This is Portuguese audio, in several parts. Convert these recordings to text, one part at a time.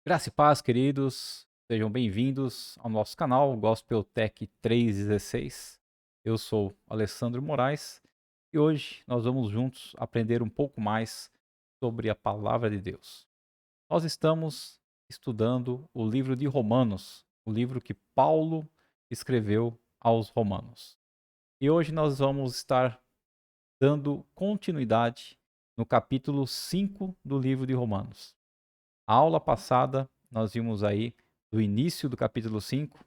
Graça e paz, queridos. Sejam bem-vindos ao nosso canal Gospel Tech 316. Eu sou Alessandro Moraes e hoje nós vamos juntos aprender um pouco mais sobre a palavra de Deus. Nós estamos estudando o livro de Romanos, o livro que Paulo escreveu aos Romanos. E hoje nós vamos estar dando continuidade no capítulo 5 do livro de Romanos. A aula passada, nós vimos aí do início do capítulo 5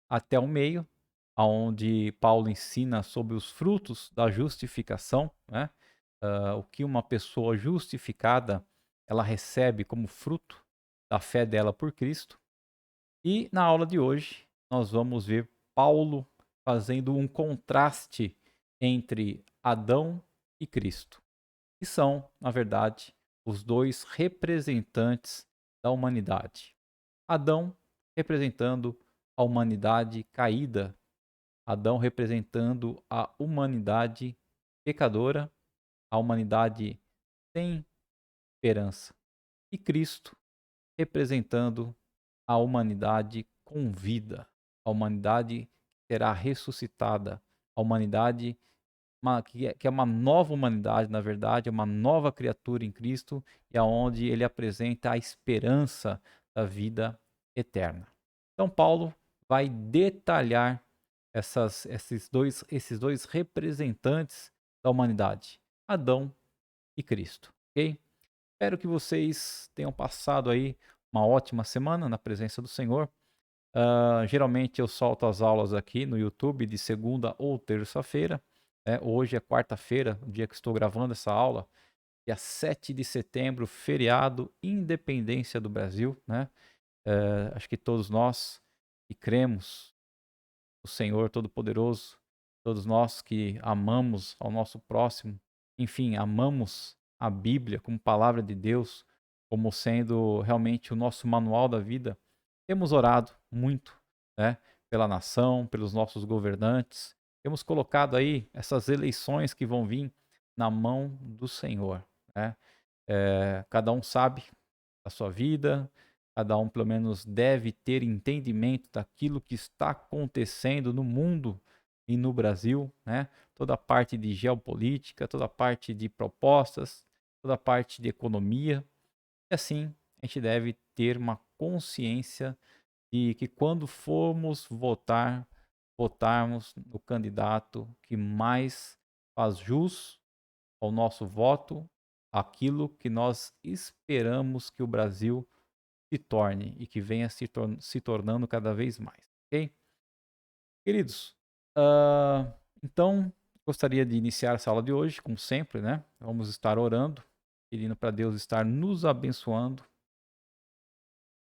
até o meio, onde Paulo ensina sobre os frutos da justificação, né? O que uma pessoa justificada ela recebe como fruto da fé dela por Cristo. E na aula de hoje, nós vamos ver Paulo fazendo um contraste entre Adão e Cristo, que são, na verdade, os dois representantes da humanidade. Adão representando a humanidade caída, Adão representando a humanidade pecadora, a humanidade sem esperança, e Cristo representando a humanidade com vida, a humanidade que será ressuscitada, a humanidade que é uma nova humanidade, na verdade, é uma nova criatura em Cristo, e aonde ele apresenta a esperança da vida eterna. Então Paulo vai detalhar esses dois representantes da humanidade, Adão e Cristo, ok? Espero que vocês tenham passado aí uma ótima semana na presença do Senhor. Geralmente eu solto as aulas aqui no YouTube de segunda ou terça-feira. Hoje é quarta-feira, o dia que estou gravando essa aula, dia 7 de setembro, feriado Independência do Brasil, né? Acho que todos nós que cremos no Senhor Todo-Poderoso, todos nós que amamos ao nosso próximo, enfim, amamos a Bíblia como palavra de Deus, como sendo realmente o nosso manual da vida, temos orado muito, né, pela nação, pelos nossos governantes, temos colocado aí essas eleições que vão vir na mão do Senhor, né? Cada um sabe da sua vida, cada um pelo menos deve ter entendimento daquilo que está acontecendo no mundo e no Brasil, né? Toda a parte de geopolítica, toda a parte de propostas, toda a parte de economia. E assim, a gente deve ter uma consciência de que quando formos votar, votarmos no candidato que mais faz jus ao nosso voto, aquilo que nós esperamos que o Brasil se torne e que venha se tornando cada vez mais, ok? Queridos, então gostaria de iniciar essa aula de hoje, como sempre, né? Vamos estar orando, pedindo para Deus estar nos abençoando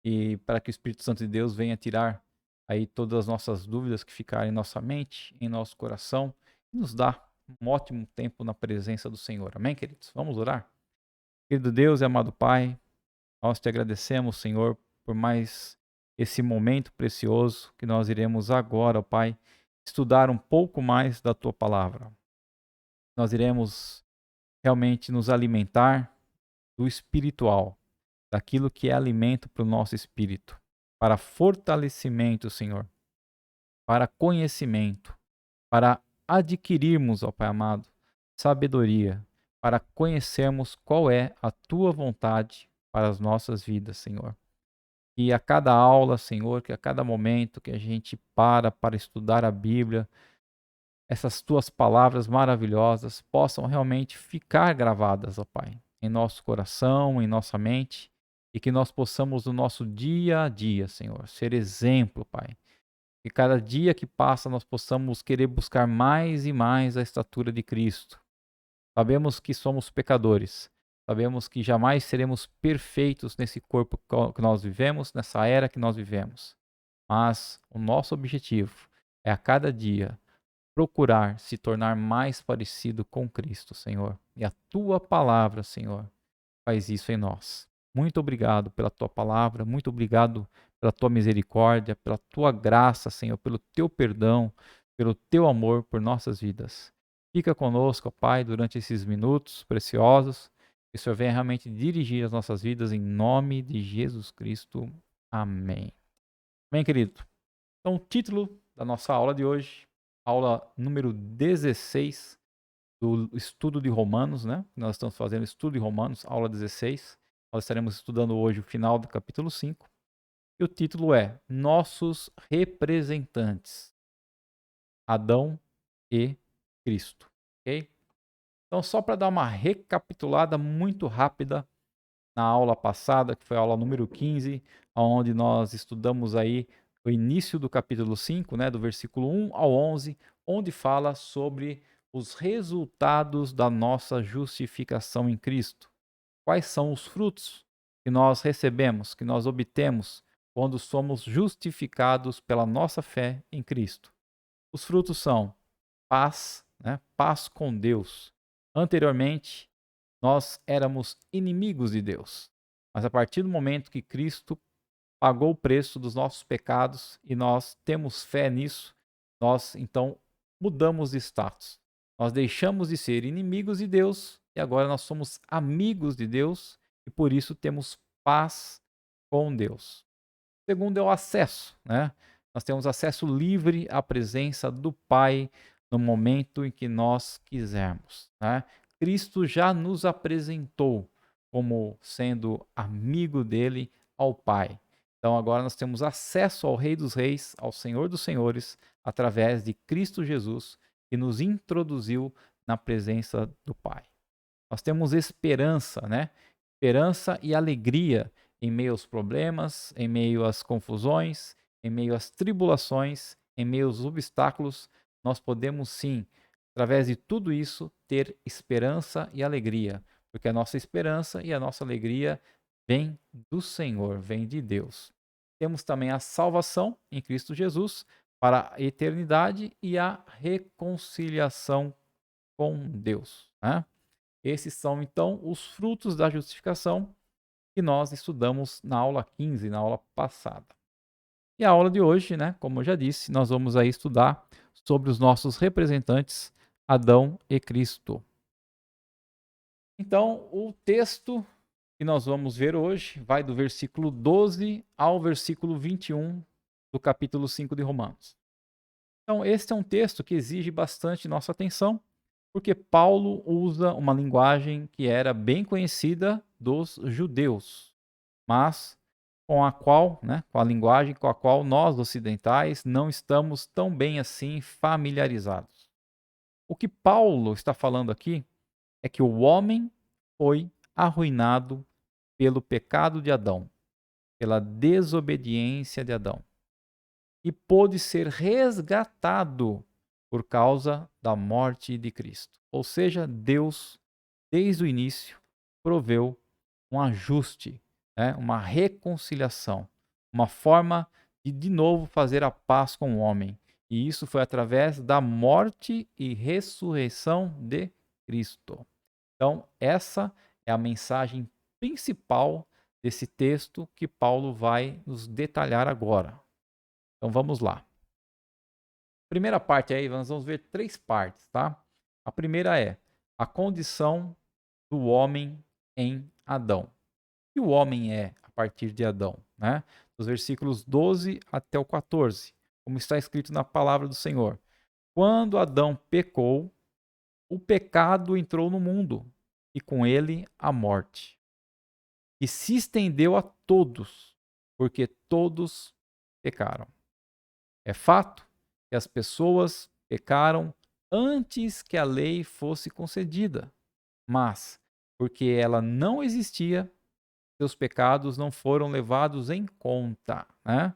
e para que o Espírito Santo de Deus venha tirar aí todas as nossas dúvidas que ficarem em nossa mente, em nosso coração, e nos dá um ótimo tempo na presença do Senhor. Amém, queridos? Vamos orar? Querido Deus e amado Pai, nós te agradecemos, Senhor, por mais esse momento precioso que nós iremos agora, ó Pai, estudar um pouco mais da tua palavra. Nós iremos realmente nos alimentar do espiritual, daquilo que é alimento para o nosso espírito, para fortalecimento, Senhor, para conhecimento, para adquirirmos, ó Pai amado, sabedoria, para conhecermos qual é a tua vontade para as nossas vidas, Senhor. E a cada aula, Senhor, que a cada momento que a gente para estudar a Bíblia, essas tuas palavras maravilhosas possam realmente ficar gravadas, ó Pai, em nosso coração, em nossa mente, e que nós possamos no nosso dia a dia, Senhor, ser exemplo, Pai. Que cada dia que passa nós possamos querer buscar mais e mais a estatura de Cristo. Sabemos que somos pecadores. Sabemos que jamais seremos perfeitos nesse corpo que nós vivemos, nessa era que nós vivemos. Mas o nosso objetivo é a cada dia procurar se tornar mais parecido com Cristo, Senhor. E a tua palavra, Senhor, faz isso em nós. Muito obrigado pela tua palavra, muito obrigado pela tua misericórdia, pela tua graça, Senhor, pelo teu perdão, pelo teu amor por nossas vidas. Fica conosco, ó Pai, durante esses minutos preciosos Que o Senhor venha realmente dirigir as nossas vidas em nome de Jesus Cristo. Amém. Amém, querido? Então, o título da nossa aula de hoje, aula número 16 do estudo de Romanos, né? Nós estamos fazendo estudo de Romanos, aula 16. Nós estaremos estudando hoje o final do capítulo 5. E o título é Nossos Representantes, Adão e Cristo. Ok? Então, só para dar uma recapitulada muito rápida na aula passada, que foi a aula número 15, onde nós estudamos aí o início do capítulo 5, né, do versículo 1 ao 11, onde fala sobre os resultados da nossa justificação em Cristo. Quais são os frutos que nós recebemos, que nós obtemos quando somos justificados pela nossa fé em Cristo? Os frutos são paz, né? Paz com Deus. Anteriormente, nós éramos inimigos de Deus, mas a partir do momento que Cristo pagou o preço dos nossos pecados e nós temos fé nisso, nós então mudamos de status. Nós deixamos de ser inimigos de Deus e agora nós somos amigos de Deus e por isso temos paz com Deus. O segundo é o acesso, né? Nós temos acesso livre à presença do Pai no momento em que nós quisermos, né? Cristo já nos apresentou como sendo amigo dele ao Pai. Então agora nós temos acesso ao Rei dos Reis, ao Senhor dos Senhores, através de Cristo Jesus, que nos introduziu na presença do Pai. Nós temos esperança, né? Esperança e alegria em meio aos problemas, em meio às confusões, em meio às tribulações, em meio aos obstáculos. Nós podemos sim, através de tudo isso, ter esperança e alegria, porque a nossa esperança e a nossa alegria vem do Senhor, vem de Deus. Temos também a salvação em Cristo Jesus para a eternidade e a reconciliação com Deus, né? Esses são, então, os frutos da justificação que nós estudamos na aula 15, na aula passada. E a aula de hoje, né, como eu já disse, nós vamos aí estudar sobre os nossos representantes, Adão e Cristo. Então, o texto que nós vamos ver hoje vai do versículo 12 ao versículo 21 do capítulo 5 de Romanos. Então, este é um texto que exige bastante nossa atenção, porque Paulo usa uma linguagem que era bem conhecida dos judeus, mas com a qual, né, com a linguagem com a qual nós ocidentais não estamos tão bem assim familiarizados. O que Paulo está falando aqui é que o homem foi arruinado pelo pecado de Adão, pela desobediência de Adão, e pôde ser resgatado por causa da morte de Cristo. Ou seja, Deus, desde o início, proveu um ajuste, né? Uma reconciliação, uma forma de novo fazer a paz com o homem. E isso foi através da morte e ressurreição de Cristo. Então, essa é a mensagem principal desse texto que Paulo vai nos detalhar agora. Então, vamos lá. Primeira parte aí, nós vamos ver três partes, tá? A primeira é a condição do homem em Adão. E o homem é a partir de Adão, né? Dos versículos 12 até o 14, como está escrito na palavra do Senhor. Quando Adão pecou, o pecado entrou no mundo e com ele a morte. E se estendeu a todos, porque todos pecaram. É fato que as pessoas pecaram antes que a lei fosse concedida, mas porque ela não existia, seus pecados não foram levados em conta, né?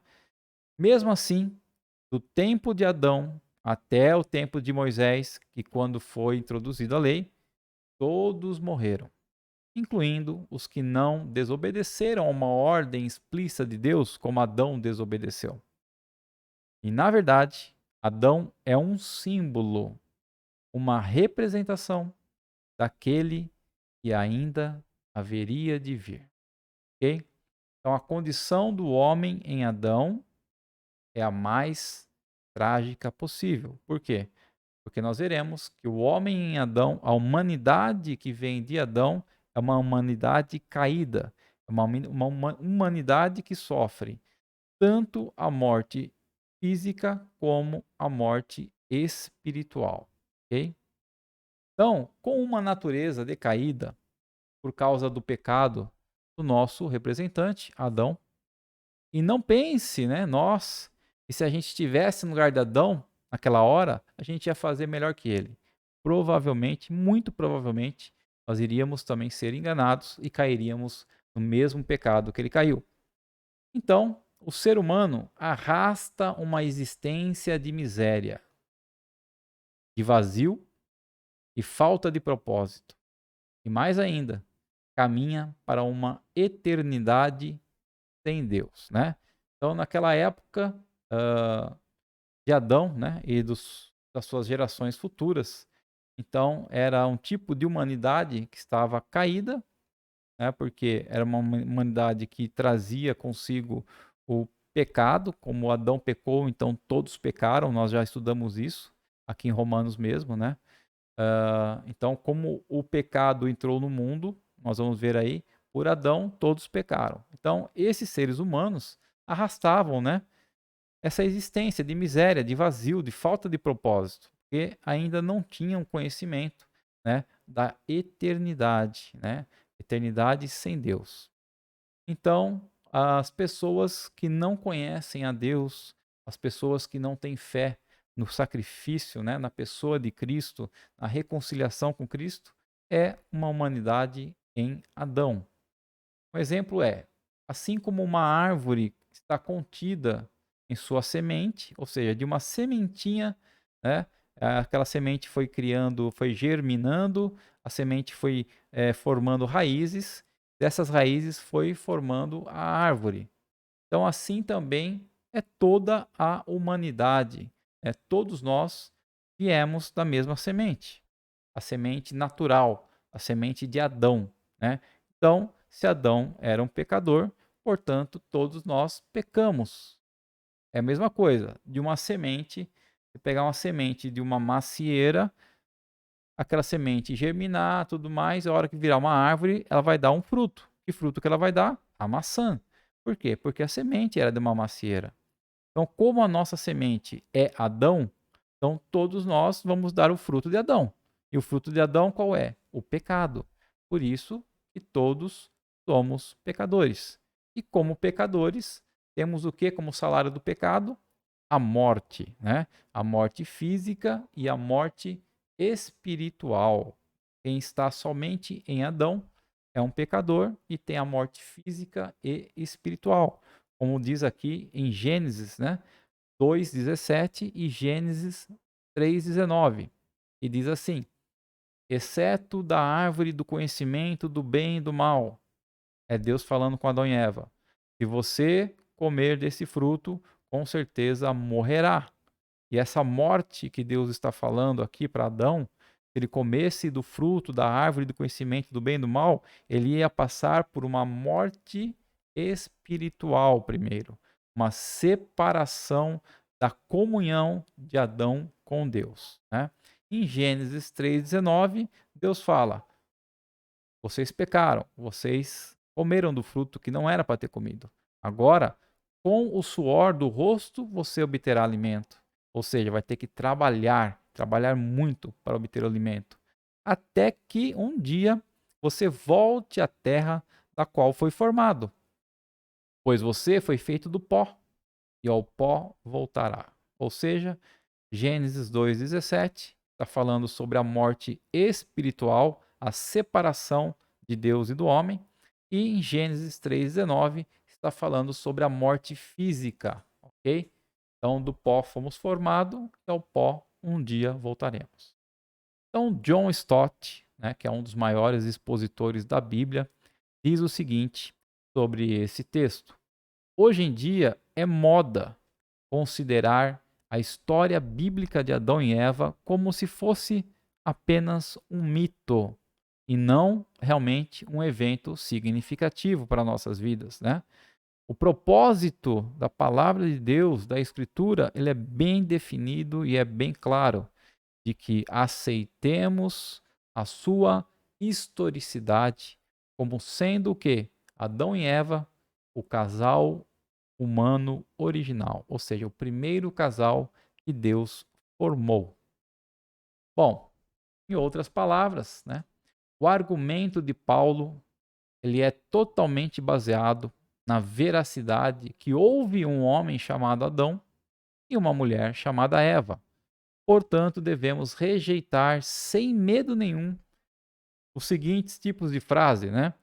Mesmo assim, do tempo de Adão até o tempo de Moisés, que quando foi introduzida a lei, todos morreram, incluindo os que não desobedeceram a uma ordem explícita de Deus, como Adão desobedeceu. E na verdade, Adão é um símbolo, uma representação daquele que ainda haveria de vir. Ok? Então, a condição do homem em Adão é a mais trágica possível. Por quê? Porque nós veremos que o homem em Adão, a humanidade que vem de Adão, é uma humanidade caída, é uma humanidade que sofre tanto a morte física como a morte espiritual, ok? Então, com uma natureza decaída por causa do pecado do nosso representante, Adão, e não pense, né, nós, que se a gente estivesse no lugar de Adão, naquela hora, a gente ia fazer melhor que ele. Provavelmente, muito provavelmente, nós iríamos também ser enganados e cairíamos no mesmo pecado que ele caiu. Então, o ser humano arrasta uma existência de miséria, de vazio e falta de propósito. E mais ainda, caminha para uma eternidade sem Deus, né? Então, naquela época de Adão, né, e das suas gerações futuras, então era um tipo de humanidade que estava caída, né, porque era uma humanidade que trazia consigo o pecado, como Adão pecou, então todos pecaram, nós já estudamos isso aqui em Romanos mesmo, né? Então, como o pecado entrou no mundo, nós vamos ver aí, por Adão todos pecaram. Então, esses seres humanos arrastavam, né, essa existência de miséria, de vazio, de falta de propósito, porque ainda não tinham conhecimento, né, da eternidade, né, eternidade sem Deus. Então, as pessoas que não conhecem a Deus, as pessoas que não têm fé no sacrifício, né, na pessoa de Cristo, na reconciliação com Cristo, é uma humanidade em Adão. Um exemplo é, assim como uma árvore está contida em sua semente, ou seja, de uma sementinha, né? Aquela semente foi criando, foi germinando, a semente foi formando raízes, dessas raízes foi formando a árvore. Então, assim também é toda a humanidade. Todos nós viemos da mesma semente, a semente natural, a semente de Adão, né? Então, se Adão era um pecador, portanto, todos nós pecamos. É a mesma coisa, de uma semente, você pegar uma semente de uma macieira, aquela semente germinar, tudo mais, a hora que virar uma árvore, ela vai dar um fruto. Que fruto que ela vai dar? A maçã. Por quê? Porque a semente era de uma macieira. Então, como a nossa semente é Adão, então todos nós vamos dar o fruto de Adão. E o fruto de Adão qual é? O pecado. Por isso que todos somos pecadores. E como pecadores, temos o que como salário do pecado? A morte, né? A morte física e a morte espiritual. Quem está somente em Adão é um pecador e tem a morte física e espiritual. Como diz aqui em Gênesis, né? 2:17 e Gênesis 3:19. E diz assim: exceto da árvore do conhecimento do bem e do mal. É Deus falando com Adão e Eva. Se você comer desse fruto, com certeza morrerá. E essa morte que Deus está falando aqui para Adão, se ele comesse do fruto da árvore do conhecimento do bem e do mal, ele ia passar por uma morte espiritual primeiro, uma separação da comunhão de Adão com Deus, né? Em Gênesis 3:19, Deus fala: vocês pecaram, vocês comeram do fruto que não era para ter comido. Agora, com o suor do rosto, você obterá alimento. Ou seja, vai ter que trabalhar muito para obter o alimento. Até que um dia você volte à terra da qual foi formado. Pois você foi feito do pó, e ao pó voltará. Ou seja, Gênesis 2:17 está falando sobre a morte espiritual, a separação de Deus e do homem, e em Gênesis 3:19 está falando sobre a morte física, ok? Então, do pó fomos formados e ao pó um dia voltaremos. Então, John Stott, né, que é um dos maiores expositores da Bíblia, diz o seguinte sobre esse texto: hoje em dia é moda considerar a história bíblica de Adão e Eva como se fosse apenas um mito e não realmente um evento significativo para nossas vidas, né? O propósito da palavra de Deus, da Escritura, ele é bem definido e é bem claro de que aceitemos a sua historicidade como sendo o quê? Adão e Eva, o casal humano original, ou seja, o primeiro casal que Deus formou. Bom, em outras palavras, né, o argumento de Paulo ele é totalmente baseado na veracidade que houve um homem chamado Adão e uma mulher chamada Eva. Portanto, devemos rejeitar sem medo nenhum os seguintes tipos de frase, né?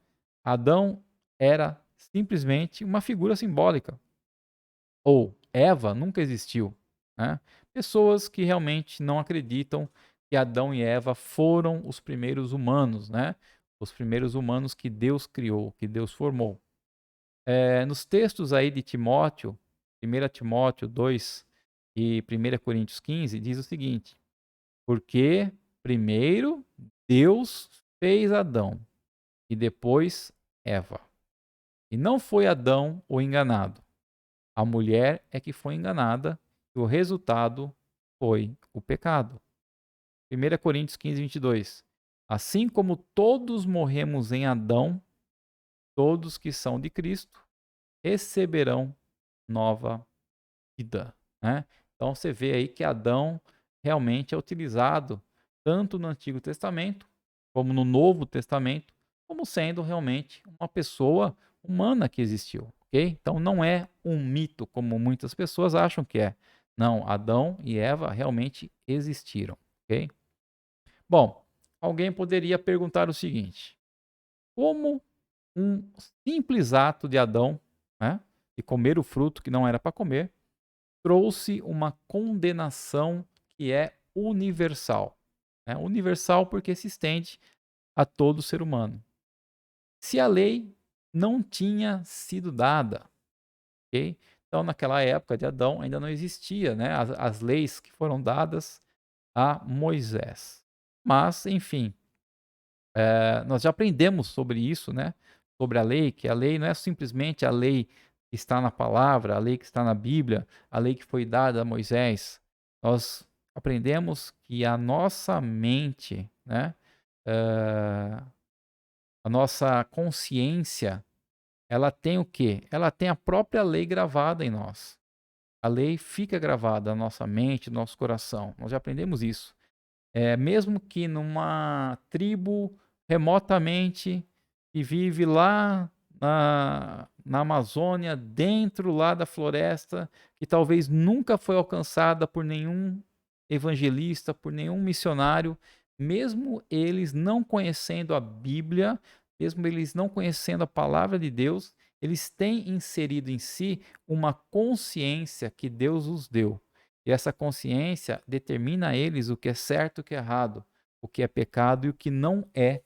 Adão era simplesmente uma figura simbólica, ou Eva nunca existiu, né? Pessoas que realmente não acreditam que Adão e Eva foram os primeiros humanos, né? Os primeiros humanos que Deus criou, que Deus formou. Nos textos aí de Timóteo, 1 Timóteo 2 e 1 Coríntios 15, diz o seguinte: porque primeiro Deus fez Adão e depois Eva. E não foi Adão o enganado. A mulher é que foi enganada e o resultado foi o pecado. 1 Coríntios 15, 22. Assim como todos morremos em Adão, todos que são de Cristo receberão nova vida, né? Então você vê aí que Adão realmente é utilizado tanto no Antigo Testamento como no Novo Testamento, como sendo realmente uma pessoa humana que existiu, ok? Então não é um mito como muitas pessoas acham que é. Não, Adão e Eva realmente existiram, ok? Bom, alguém poderia perguntar o seguinte: como um simples ato de Adão, né, de comer o fruto que não era para comer, trouxe uma condenação que é universal. Né? Universal porque se estende a todo ser humano. Se a lei não tinha sido dada, ok? Então, naquela época de Adão, ainda não existia, né, as leis que foram dadas a Moisés. Mas, enfim, nós já aprendemos sobre isso, né? Sobre a lei, que a lei não é simplesmente a lei que está na palavra, a lei que está na Bíblia, a lei que foi dada a Moisés. Nós aprendemos que a nossa mente, né? eh, a nossa consciência, ela tem o quê? Ela tem a própria lei gravada em nós. A lei fica gravada na nossa mente, no nosso coração. Nós já aprendemos isso. Mesmo que numa tribo remotamente que vive lá na Amazônia, dentro lá da floresta, que talvez nunca foi alcançada por nenhum evangelista, por nenhum missionário, mesmo eles não conhecendo a Bíblia, mesmo eles não conhecendo a palavra de Deus, eles têm inserido em si uma consciência que Deus os deu. E essa consciência determina a eles o que é certo e o que é errado, o que é pecado e o que não é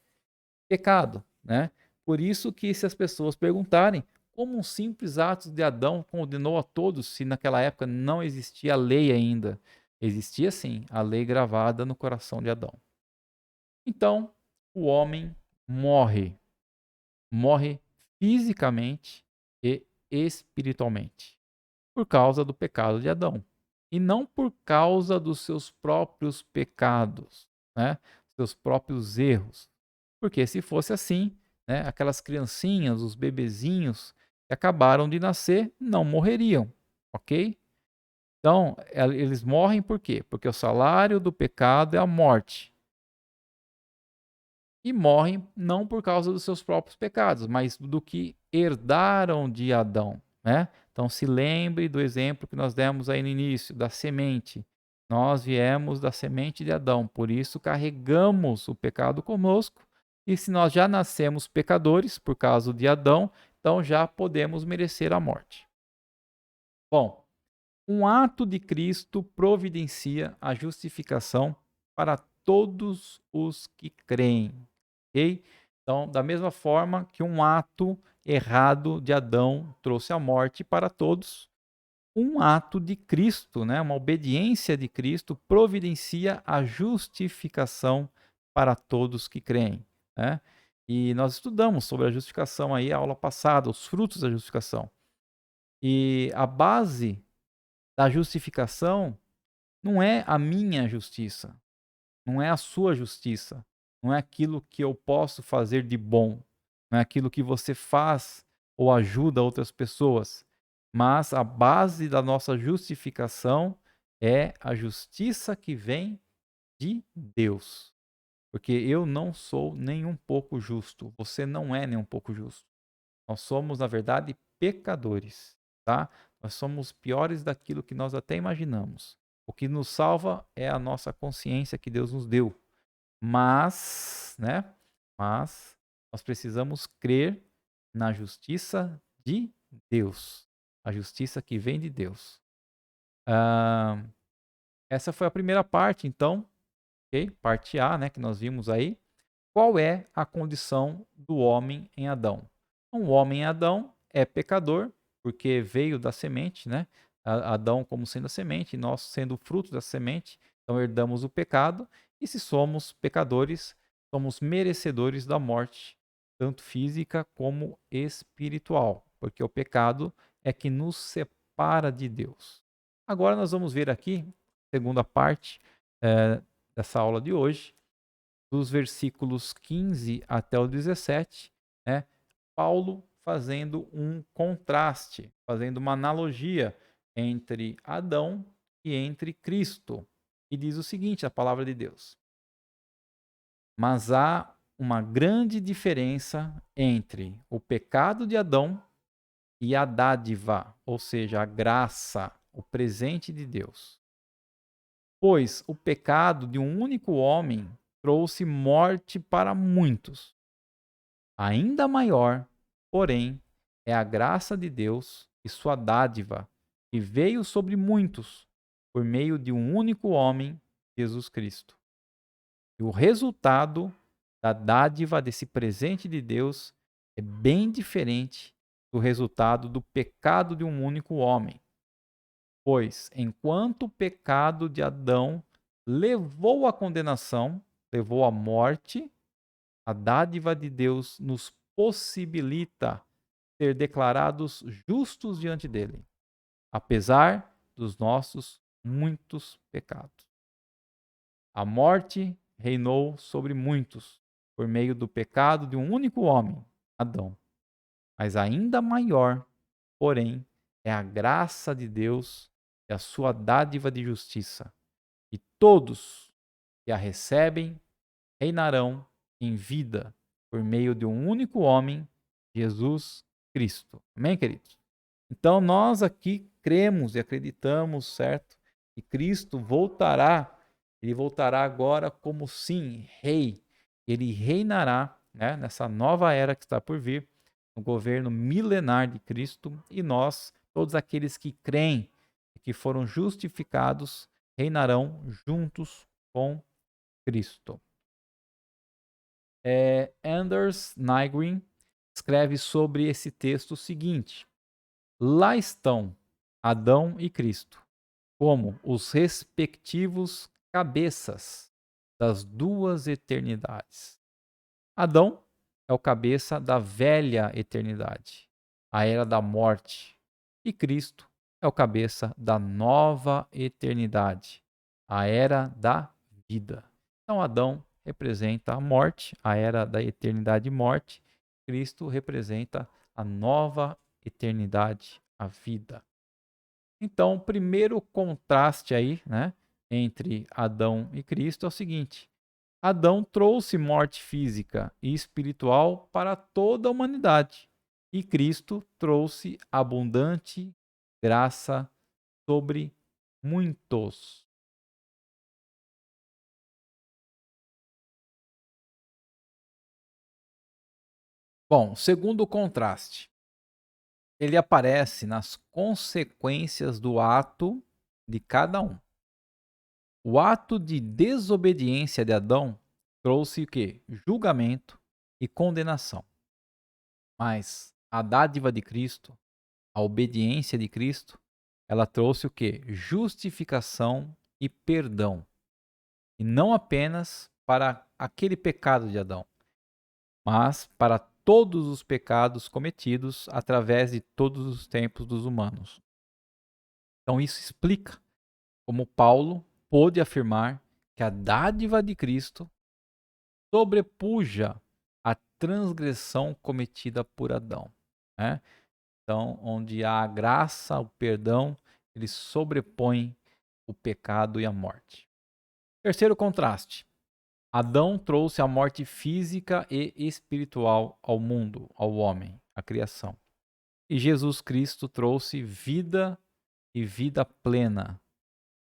pecado, né? Por isso que se as pessoas perguntarem como um simples ato de Adão condenou a todos, se naquela época não existia a lei ainda, existia sim a lei gravada no coração de Adão. Então, o homem morre, morre fisicamente e espiritualmente por causa do pecado de Adão e não por causa dos seus próprios pecados, né? Seus próprios erros. Porque se fosse assim, né, aquelas criancinhas, os bebezinhos que acabaram de nascer, não morreriam, ok? Então, eles morrem por quê? Porque o salário do pecado é a morte. E morrem não por causa dos seus próprios pecados, mas do que herdaram de Adão, né? Então se lembre do exemplo que nós demos aí no início, da semente. Nós viemos da semente de Adão, por isso carregamos o pecado conosco, e se nós já nascemos pecadores por causa de Adão, então já podemos merecer a morte. Bom, um ato de Cristo providencia a justificação para todos os que creem. Ok? Então, da mesma forma que um ato errado de Adão trouxe a morte para todos, um ato de Cristo, né, uma obediência de Cristo, providencia a justificação para todos que creem. Né? E nós estudamos sobre a justificação aí a aula passada, os frutos da justificação. E a base da justificação não é a minha justiça, não é a sua justiça, não é aquilo que eu posso fazer de bom. não é aquilo que você faz ou ajuda outras pessoas, mas a base da nossa justificação é a justiça que vem de Deus. Porque eu não sou nem um pouco justo, você não é nem um pouco justo. Nós somos, na verdade, pecadores, tá? Nós somos piores daquilo que nós até imaginamos. O que nos salva é a nossa consciência que Deus nos deu. Mas, né? Mas nós precisamos crer na justiça de Deus, a justiça que vem de Deus. Ah, essa foi a primeira parte, então, ok? Parte A, né, que nós vimos aí. Qual é a condição do homem em Adão? O homem em Adão é pecador, porque veio da semente, né? Adão como sendo a semente, nós sendo o fruto da semente, então herdamos o pecado, e se somos pecadores, somos merecedores da morte, tanto física como espiritual, porque o pecado é que nos separa de Deus. Agora nós vamos ver aqui, segunda parte dessa aula de hoje, dos versículos 15 até o 17, né, Paulo fazendo um contraste, fazendo uma analogia entre Adão e entre Cristo. E diz o seguinte, a palavra de Deus: Mas há uma grande diferença entre o pecado de Adão e a dádiva, ou seja, a graça, o presente de Deus. Pois o pecado de um único homem trouxe morte para muitos. Ainda maior, porém, é a graça de Deus e sua dádiva, que veio sobre muitos por meio de um único homem, Jesus Cristo. E o resultado da dádiva desse presente de Deus é bem diferente do resultado do pecado de um único homem. Pois, enquanto o pecado de Adão levou à condenação, levou à morte, a dádiva de Deus nos possibilita ser declarados justos diante dele, apesar dos nossos muitos pecados. A morte reinou sobre muitos por meio do pecado de um único homem, Adão. Mas ainda maior, porém, é a graça de Deus e a sua dádiva de justiça. E todos que a recebem reinarão em vida por meio de um único homem, Jesus Cristo. Amém, queridos? Então nós aqui cremos e acreditamos, certo? Que Cristo voltará, ele voltará agora como sim, rei. Ele reinará, né, nessa nova era que está por vir, no governo milenar de Cristo, e nós, todos aqueles que creem e que foram justificados, reinarão juntos com Cristo. Anders Nygren escreve sobre esse texto o seguinte: lá estão Adão e Cristo, como os respectivos cabeças das duas eternidades. Adão é o cabeça da velha eternidade, a era da morte, e Cristo é o cabeça da nova eternidade, a era da vida. Então, Adão representa a morte, a era da eternidade e morte. Cristo representa a nova eternidade, a vida. Então, o primeiro contraste aí, né, entre Adão e Cristo é o seguinte: Adão trouxe morte física e espiritual para toda a humanidade, e Cristo trouxe abundante graça sobre muitos. Bom, segundo o contraste, ele aparece nas consequências do ato de cada um. O ato de desobediência de Adão trouxe o quê? Julgamento e condenação. Mas a dádiva de Cristo, a obediência de Cristo, ela trouxe o quê? Justificação e perdão. E não apenas para aquele pecado de Adão, mas para todos os pecados cometidos através de todos os tempos dos humanos. Então isso explica como Paulo pôde afirmar que a dádiva de Cristo sobrepuja a transgressão cometida por Adão, né? Então, onde há a graça, o perdão, ele sobrepõe o pecado e a morte. Terceiro contraste. Adão trouxe a morte física e espiritual ao mundo, ao homem, à criação. E Jesus Cristo trouxe vida e vida plena,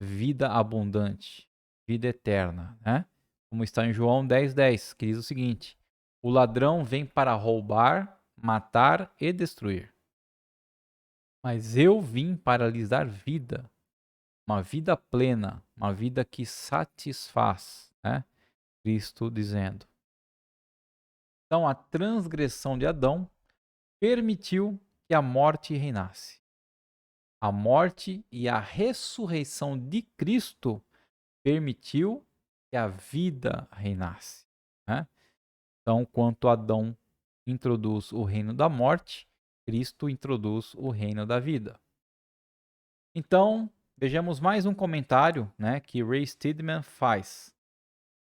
vida abundante, vida eterna, né? Como está em João 10:10, que diz o seguinte: o ladrão vem para roubar, matar e destruir. Mas eu vim para lhes dar vida, uma vida plena, uma vida que satisfaz, né? Cristo dizendo. Então, a transgressão de Adão permitiu que a morte reinasse. A morte e a ressurreição de Cristo permitiu que a vida reinasse, né? Então, quanto Adão introduz o reino da morte, Cristo introduz o reino da vida. Então, vejamos mais um comentário, né, que Ray Steadman faz.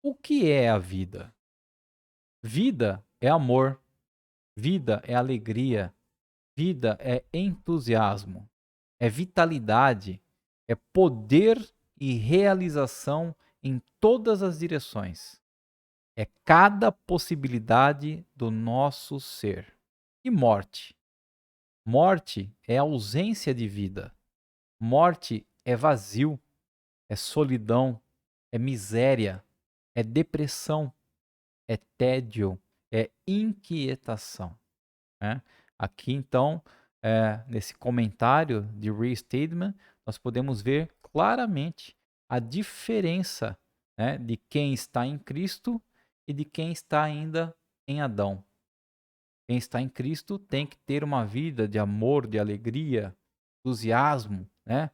O que é a vida? Vida é amor, vida é alegria, vida é entusiasmo, é vitalidade, é poder e realização em todas as direções. É cada possibilidade do nosso ser. E morte? Morte é ausência de vida. Morte é vazio, é solidão, é miséria, é depressão, é tédio, é inquietação, né? Aqui, então, nesse comentário de Ray Steadman, nós podemos ver claramente a diferença, né, de quem está em Cristo e de quem está ainda em Adão. Quem está em Cristo tem que ter uma vida de amor, de alegria, entusiasmo, né?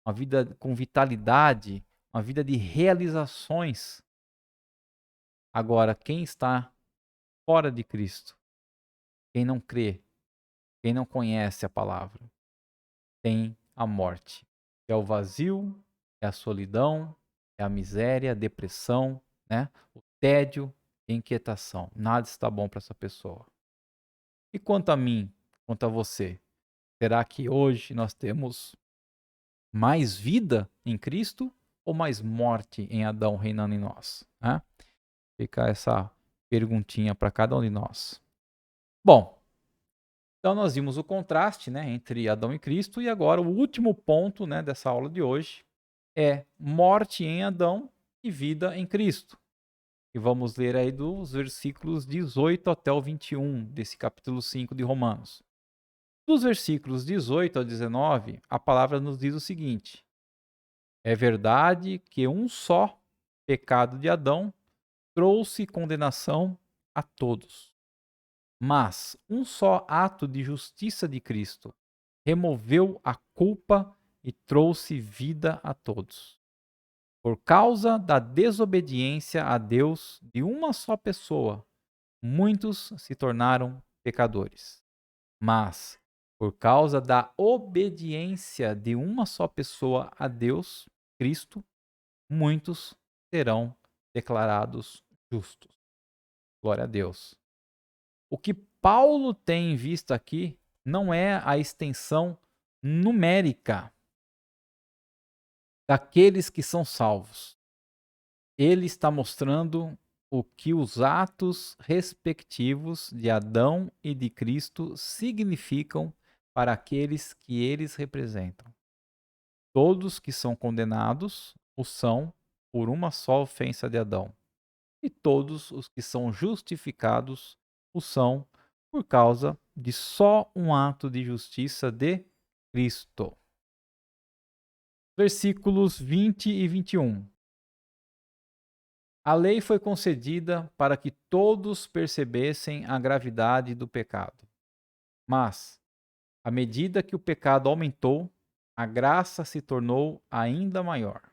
Uma vida com vitalidade, uma vida de realizações. Agora, quem está fora de Cristo, quem não crê, quem não conhece a palavra, tem a morte. É o vazio, é a solidão, é a miséria, a depressão, né? O tédio e a inquietação. Nada está bom para essa pessoa. E quanto a mim, quanto a você, será que hoje nós temos mais vida em Cristo ou mais morte em Adão reinando em nós, né? Fica essa perguntinha para cada um de nós. Bom, então nós vimos o contraste, né, entre Adão e Cristo, e agora o último ponto, né, dessa aula de hoje é morte em Adão e vida em Cristo. E vamos ler aí dos versículos 18 até o 21 desse capítulo 5 de Romanos. Dos versículos 18 ao 19, a palavra nos diz o seguinte: é verdade que um só pecado de Adão trouxe condenação a todos. Mas um só ato de justiça de Cristo removeu a culpa e trouxe vida a todos. Por causa da desobediência a Deus de uma só pessoa, muitos se tornaram pecadores. Mas, por causa da obediência de uma só pessoa a Deus, Cristo, muitos serão declarados justos. Glória a Deus. O que Paulo tem em vista aqui não é a extensão numérica daqueles que são salvos. Ele está mostrando o que os atos respectivos de Adão e de Cristo significam para aqueles que eles representam. Todos que são condenados o são por uma só ofensa de Adão, e todos os que são justificados o são por causa de só um ato de justiça de Cristo. Versículos 20 e 21. A lei foi concedida para que todos percebessem a gravidade do pecado. Mas, à medida que o pecado aumentou, a graça se tornou ainda maior.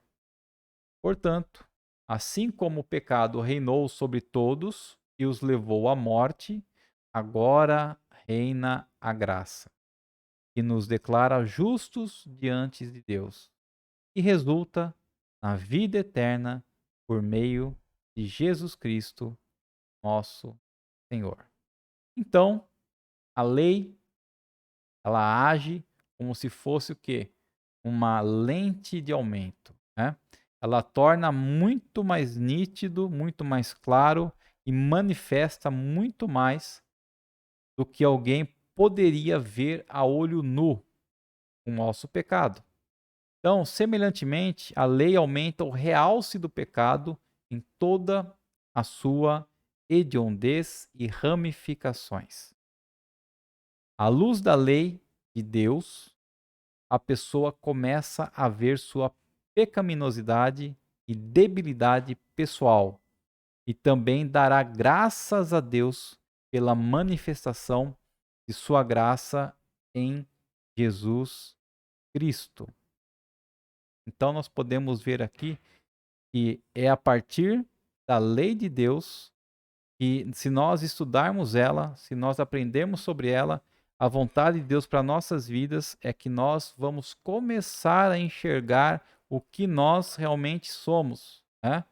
Portanto, assim como o pecado reinou sobre todos e os levou à morte, agora reina a graça, que nos declara justos diante de Deus e resulta na vida eterna por meio de Jesus Cristo, nosso Senhor. Então, a lei, ela age como se fosse o quê? Uma lente de aumento, né? Ela torna muito mais nítido, muito mais claro e manifesta muito mais do que alguém poderia ver a olho nu o nosso pecado. Então, semelhantemente, a lei aumenta o realce do pecado em toda a sua hediondez e ramificações. À luz da lei de Deus, a pessoa começa a ver sua pecaminosidade e debilidade pessoal e também dará graças a Deus pela manifestação de sua graça em Jesus Cristo. Então nós podemos ver aqui que é a partir da lei de Deus que, se nós estudarmos ela, se nós aprendermos sobre ela, a vontade de Deus para nossas vidas é que nós vamos começar a enxergar o que nós realmente somos, né?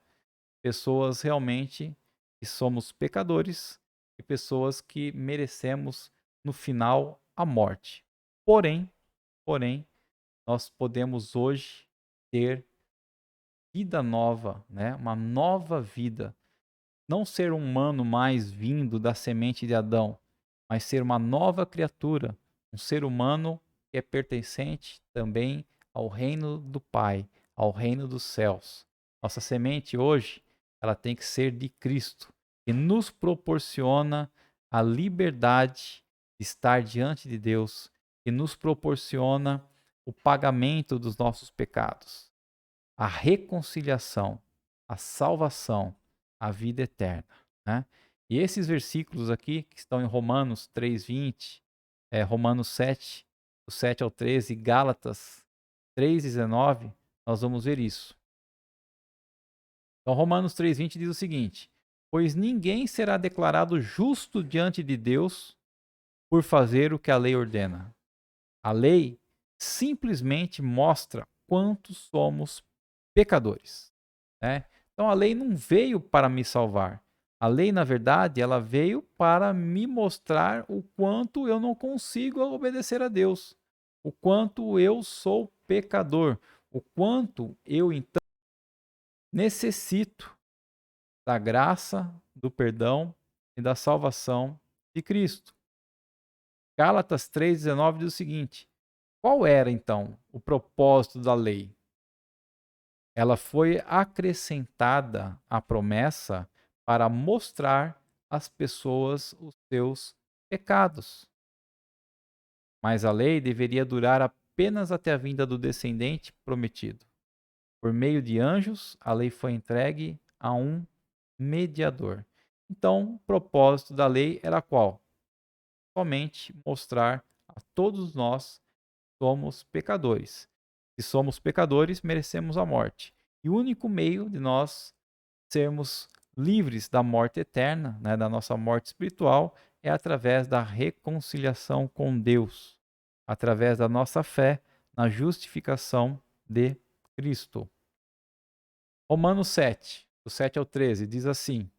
Pessoas realmente que somos pecadores e pessoas que merecemos no final a morte. Porém, nós podemos hoje ter vida nova, né? Uma nova vida. Não ser um humano mais vindo da semente de Adão, mas ser uma nova criatura, um ser humano que é pertencente também ao reino do Pai, ao reino dos céus. Nossa semente hoje, ela tem que ser de Cristo, que nos proporciona a liberdade de estar diante de Deus, que nos proporciona o pagamento dos nossos pecados, a reconciliação, a salvação, a vida eterna, né? E esses versículos aqui, que estão em Romanos 3:20, Romanos 7, do 7 ao 13, Gálatas 3:19, nós vamos ver isso. Então, Romanos 3:20 diz o seguinte: pois ninguém será declarado justo diante de Deus por fazer o que a lei ordena. A lei simplesmente mostra quantos somos pecadores, né? Então a lei não veio para me salvar. A lei, na verdade, ela veio para me mostrar o quanto eu não consigo obedecer a Deus, o quanto eu sou pecador, o quanto eu então necessito da graça, do perdão e da salvação de Cristo. Gálatas 3:19 diz o seguinte: qual era então o propósito da lei? Ela foi acrescentada à promessa para mostrar às pessoas os seus pecados. Mas a lei deveria durar apenas até a vinda do descendente prometido. Por meio de anjos, a lei foi entregue a um mediador. Então, o propósito da lei era qual? Somente mostrar a todos nós que somos pecadores. Se somos pecadores, merecemos a morte. E o único meio de nós sermos livres da morte eterna, né, da nossa morte espiritual, é através da reconciliação com Deus, através da nossa fé na justificação de Cristo. Romanos 7, do 7 ao 13, diz assim: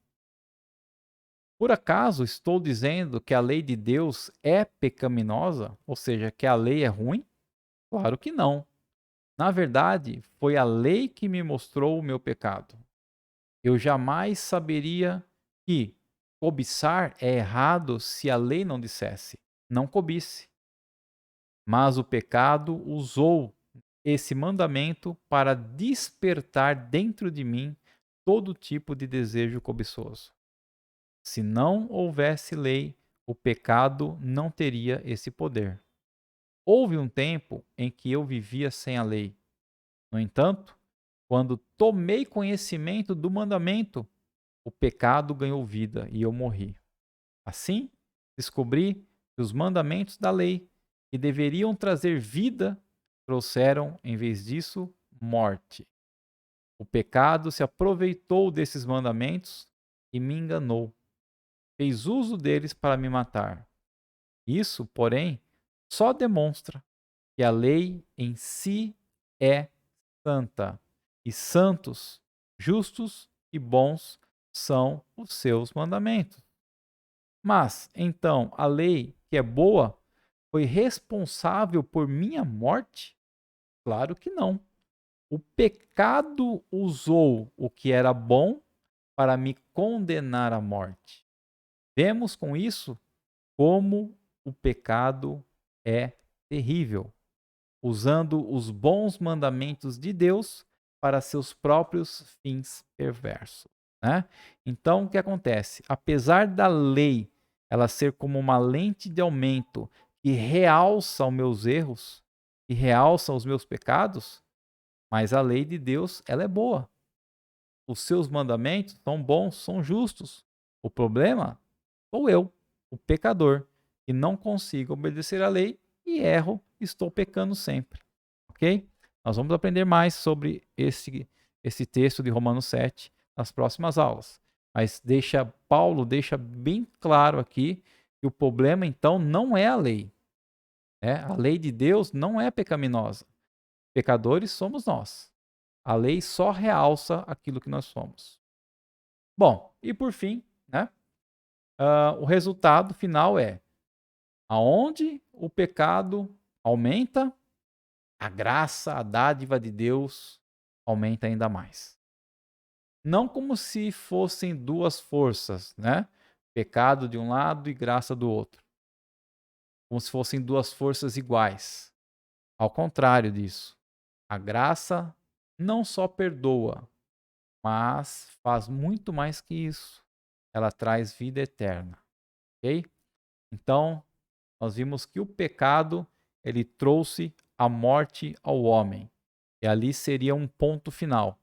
por acaso estou dizendo que a lei de Deus é pecaminosa? Ou seja, que a lei é ruim? Claro que não. Na verdade, foi a lei que me mostrou o meu pecado. Eu jamais saberia que cobiçar é errado se a lei não dissesse: não cobice. Mas o pecado usou esse mandamento para despertar dentro de mim todo tipo de desejo cobiçoso. Se não houvesse lei, o pecado não teria esse poder. Houve um tempo em que eu vivia sem a lei. No entanto, quando tomei conhecimento do mandamento, o pecado ganhou vida e eu morri. Assim, descobri que os mandamentos da lei, que deveriam trazer vida, trouxeram, em vez disso, morte. O pecado se aproveitou desses mandamentos e me enganou. Fez uso deles para me matar. Isso, porém, só demonstra que a lei em si é santa, e santos, justos e bons são os seus mandamentos. Mas, então, a lei que é boa foi responsável por minha morte? Claro que não. O pecado usou o que era bom para me condenar à morte. Vemos com isso como o pecado é terrível, usando os bons mandamentos de Deus para seus próprios fins perversos, né? Então, o que acontece? Apesar da lei ela ser como uma lente de aumento que realça os meus erros e realça os meus pecados, mas a lei de Deus, ela é boa. Os seus mandamentos são bons, são justos. O problema sou eu, o pecador, que não consigo obedecer à lei e erro, estou pecando sempre. Ok? Nós vamos aprender mais sobre esse texto de Romanos 7 nas próximas aulas. Mas Paulo deixa bem claro aqui que o problema então não é a lei. Né? A lei de Deus não é pecaminosa. Pecadores somos nós. A lei só realça aquilo que nós somos. Bom, e por fim, né? O resultado final é: aonde o pecado aumenta, a graça, a dádiva de Deus aumenta ainda mais. Não como se fossem duas forças, né? Pecado de um lado e graça do outro. Como se fossem duas forças iguais. Ao contrário disso, a graça não só perdoa, mas faz muito mais que isso. Ela traz vida eterna, ok? Então, nós vimos que o pecado, ele trouxe a morte ao homem. E ali seria um ponto final.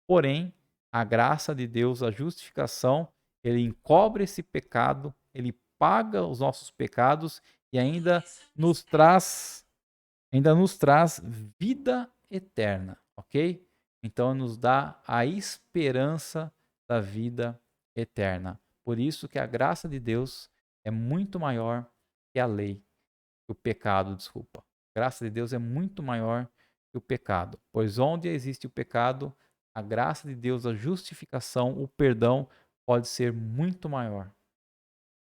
Porém, a graça de Deus, a justificação, ele encobre esse pecado, ele paga os nossos pecados e ainda nos traz vida eterna, ok? Então nos dá a esperança da vida eterna. Por isso que a graça de Deus é muito maior que a lei, que o pecado, desculpa. A graça de Deus é muito maior que o pecado, pois onde existe o pecado, a graça de Deus, a justificação, o perdão pode ser muito maior.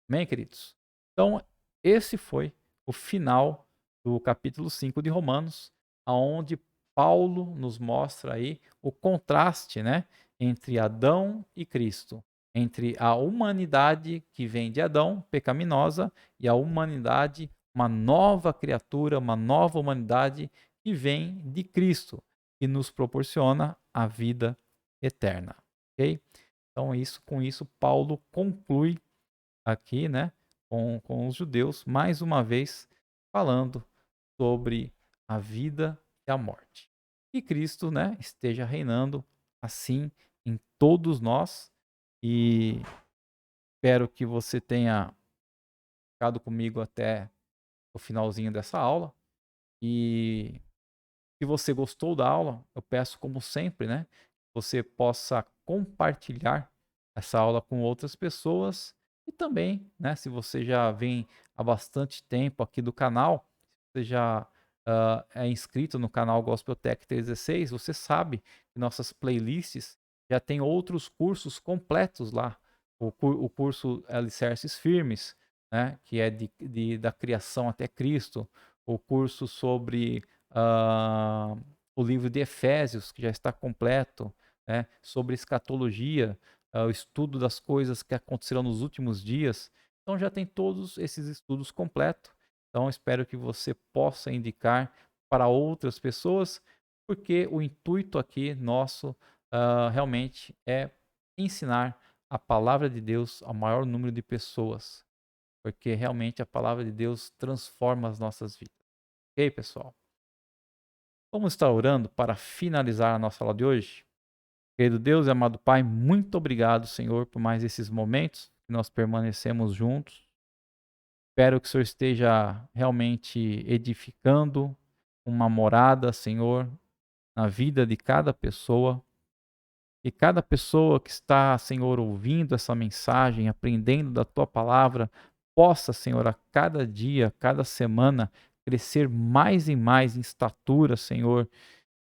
Amém, queridos? Então, esse foi o final do capítulo 5 de Romanos, aonde Paulo nos mostra aí o contraste, né, entre Adão e Cristo, entre a humanidade que vem de Adão, pecaminosa, e a humanidade, uma nova criatura, uma nova humanidade que vem de Cristo, que nos proporciona a vida eterna, ok? Então, com isso, Paulo conclui aqui, né, com os judeus, mais uma vez falando sobre a vida e a morte. E Cristo, né, esteja reinando assim em todos nós. E espero que você tenha ficado comigo até o finalzinho dessa aula. E se você gostou da aula, eu peço, como sempre, né, que você possa compartilhar essa aula com outras pessoas e também, né, se você já vem há bastante tempo aqui do canal, você já é inscrito no canal Gospel Tech 316, você sabe que nossas playlists já tem outros cursos completos lá. O curso Alicerces Firmes, né, que é da criação até Cristo, o curso sobre o livro de Efésios, que já está completo, né, sobre escatologia, o estudo das coisas que acontecerão nos últimos dias. Então já tem todos esses estudos completos. Então espero que você possa indicar para outras pessoas, porque o intuito aqui nosso realmente é ensinar a palavra de Deus ao maior número de pessoas, porque realmente a palavra de Deus transforma as nossas vidas. Ok, pessoal? Vamos estar orando para finalizar a nossa aula de hoje? Querido Deus e amado Pai, muito obrigado, Senhor, por mais esses momentos que nós permanecemos juntos. Espero que o Senhor esteja realmente edificando uma morada, Senhor, na vida de cada pessoa. E cada pessoa que está, Senhor, ouvindo essa mensagem, aprendendo da Tua palavra, possa, Senhor, a cada dia, cada semana, crescer mais e mais em estatura, Senhor,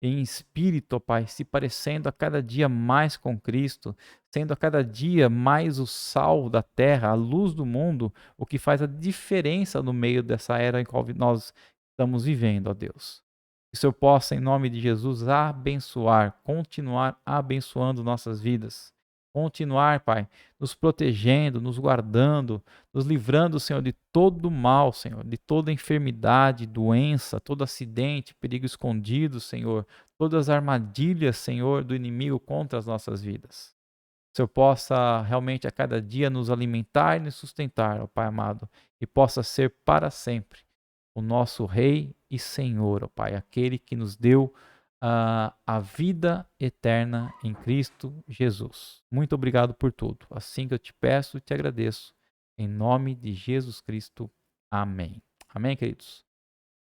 em espírito, ó Pai, se parecendo a cada dia mais com Cristo, sendo a cada dia mais o sal da terra, a luz do mundo, o que faz a diferença no meio dessa era em qual nós estamos vivendo, ó Deus. Que o Senhor possa, em nome de Jesus, abençoar, continuar abençoando nossas vidas. Continuar, Pai, nos protegendo, nos guardando, nos livrando, Senhor, de todo mal, Senhor, de toda enfermidade, doença, todo acidente, perigo escondido, Senhor, todas as armadilhas, Senhor, do inimigo contra as nossas vidas. Que o Senhor possa realmente a cada dia nos alimentar e nos sustentar, ó Pai amado, e possa ser para sempre o nosso Rei e Senhor, ó Pai, aquele que nos deu a vida eterna em Cristo Jesus. Muito obrigado por tudo. Assim que eu te peço e te agradeço, em nome de Jesus Cristo. Amém. Amém, queridos?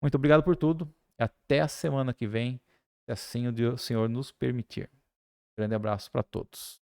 Muito obrigado por tudo. Até a semana que vem, se assim o Senhor nos permitir. Grande abraço para todos.